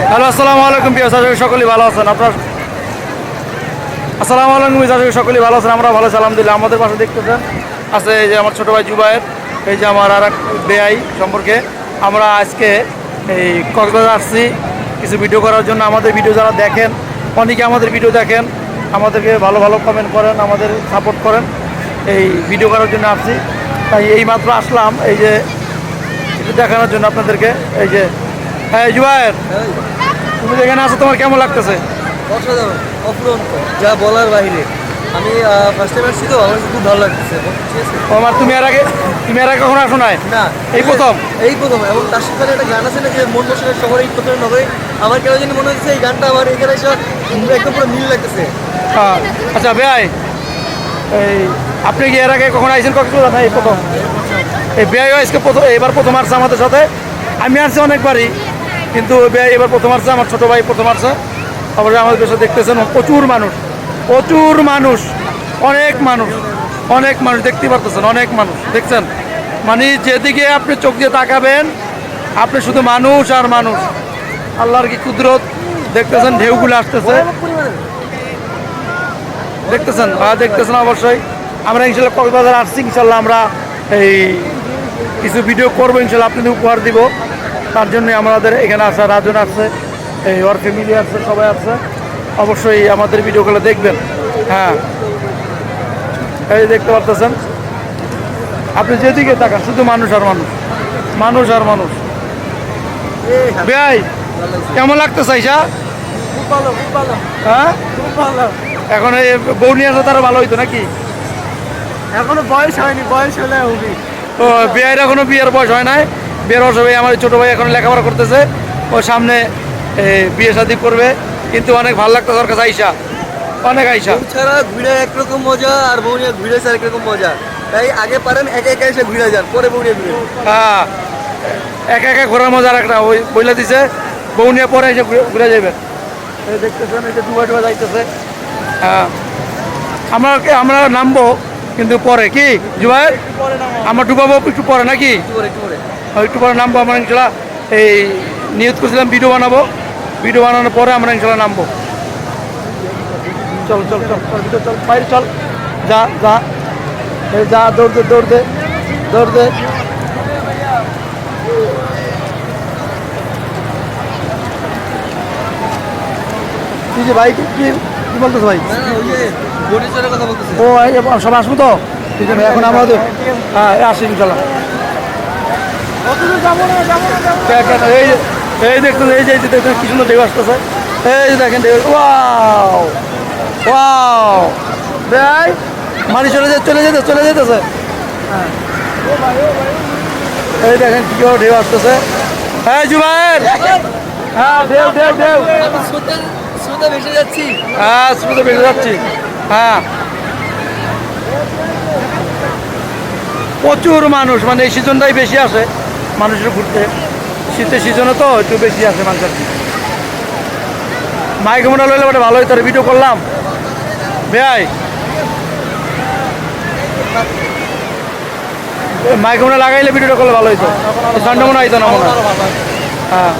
Hello, আসসালামু আলাইকুম প্রিয় দর্শক, সকলেই ভালো আছেন আপনার? আসসালামু আলাইকুম দর্শক, সকলেই ভালো আছেন, আমরা ভালো আছি আলহামদুলিল্লাহ। আমাদের পাশে দেখতেছেন আছে এই যে আমার ছোটো ভাই জুবায়ের, এই যে আমার আর এক বেআই সম্পর্কে। আমরা আজকে এই কক্সবাজার আসছি কিছু ভিডিও করার জন্য। আমাদের ভিডিও যারা দেখেন, অনেকে আমাদের ভিডিও দেখেন, আমাদেরকে ভালো ভালো কমেন্ট করেন, আমাদের সাপোর্ট করেন, এই ভিডিও করার জন্য আসছি। তাই এই মাত্র আসলাম এই যে একটু দেখানোর জন্য আপনাদেরকে। এই যে হ্যাঁ জুবায়ের, তুমি যেখানে আছো তোমার কেমন লাগতেছে? অসাধারণ, অফুরন্ত, যা বলার বাইরে। আমি ফার্স্ট টাইম আসছি তো, আমার কাছে খুব ভালো লাগতেছে। ঠিক আছে, আমার তুমি আর আগে কখনো আসো নাই? না, এই প্রথম? এই প্রথম। এবং তার সাথে একটা গান আছে না, যে মন বসে শহরে এই প্রথমে নগরে। আমার কেন জানি মনে হচ্ছে এই গানটা আমার এখানে এসে একদম পুরো মিল লাগতেছে। আচ্ছা বেআই, এই আপনি কি এর আগে কখনো আইসেন কক্সবাজার? না এই প্রথম? এই বেআই আজকে প্রথম, এবার প্রথম আসছে আমাদের সাথে। আমি আসছি অনেকবারই, কিন্তু বেআই এবার প্রথম আসছে, আমার ছোটো ভাই প্রথম আসছে। অবশ্যই আমাদের দেশে দেখতেছেন প্রচুর মানুষ, প্রচুর মানুষ, অনেক মানুষ, অনেক মানুষ দেখতে পারতেছেন, অনেক মানুষ দেখছেন। মানে যেদিকে আপনি চোখ দিয়ে তাকাবেন আপনি শুধু মানুষ আর মানুষ। আল্লাহর কি কুদরত দেখতেছেন, ঢেউগুলো আসতেছে দেখতেছেন, দেখতেছেন অবশ্যই। আমরা ইনশাল্লাহ কক্সবাজার আসছি, ইনশাল্লাহ আমরা এই কিছু ভিডিও করবো, ইনশাল্লাহ আপনাদের উপহার দিব। তার জন্যই আমাদের এখানে আসা, রাজন আসছে, এই ওর ফ্যামিলি আসছে, সবাই আসছে। অবশ্যই আমাদের ভিডিওগুলো দেখবেন। হ্যাঁ, এই দেখতে পারতেছেন, আপনি যেদিকে তাকান শুধু মানুষ আর মানুষ, মানুষ আর মানুষ। ভাই কেমন লাগতেছে আইসা? খুব ভালো, খুব ভালো, হ্যাঁ, খুব ভালো। এখন এই বউ নিয়ে আসা তারা ভালো হইতো নাকি? এখনো বয়স হয়নি, বয়স হলে হবে। ও বিয়ের এখনো বিয়ের বয়স হয় নাই, বিয়ের বয়স হবে। আমার ছোটো ভাই এখন লেখাপড়া করতেছে, ও সামনে বিয়ে শাদী করবে। কিন্তু অনেক ভালো লাগতো ওর কাছে আইসা, অনেক আইসা। বউ ছাড়া ঘুরে একরকম মজা, আর বউ নিয়ে ঘুরে একরকম মজা। তাই আগে পারেন একে একে এসে ঘুরে যান, পরে বউ নিয়ে ঘুরে। হ্যাঁ, একা একা ঘোরার মজা একটা ওই বইলা দিছে, বউ নিয়ে পরে এসে ঘুরে যাবেন। এই দেখতেছেন, এই যে ডুবা ডুবা যাইতেছে। হ্যাঁ, আমরা নামবো কিন্তু পরে, কি জুবাইর? আমরা ডুবাবো একটু পরে নাকি? একটু পরে নামবো আমরা ইনশাল্লাহ। এই নিয়ত করছিলাম ভিডিও বানাবো, ভিডিও বানানোর পরে আমরা ইনশাল্লাহ নামবো। চল চল চল চল ভিতর চল, বাইরে চল, যা যা, এই যা, দৌড় দে দৌড় দে দৌড় দে। কি যে ভাই, কি বলতেছ ভাই? কথা বলতেছে। ও সব আসবো তো, ঠিক আছে এখন আমাদের। হ্যাঁ আসি ইনশাল্লাহ। এই এই দেখতেন, এই যে দেখতেন কি সুন্দর ঢেউ আসতেছে। এই যে দেখেন ঢেউ, ওয়াও ওয়াও। ভাই মাটি চলে যেতেছে। হ্যাঁ, এই দেখেন কি ঢেউ আসতেছে। হ্যাঁ জুবায়ের, হ্যাঁ ঢেউ ঢেউ ঢেউ, স্রোতে ভেসে যাচ্ছি। হ্যাঁ স্রোতে ভেসে যাচ্ছি। হ্যাঁ, প্রচুর মানুষ, মানে এই সিজনটাই বেশি আসে মানুষের ঘুরতে। শীতের সিজনে তো একটু বেশি আসে মানুষ আর কি। মাইক্রোফোনটা লইলে বলে ভালো হইতো, ভিডিও করলাম। ভাই মাইক্রোফোনটা লাগাইলে ভিডিওটা করলে ভালো হইতো, ঠান্ডা মনে হইতো না মনে হয়। হ্যাঁ।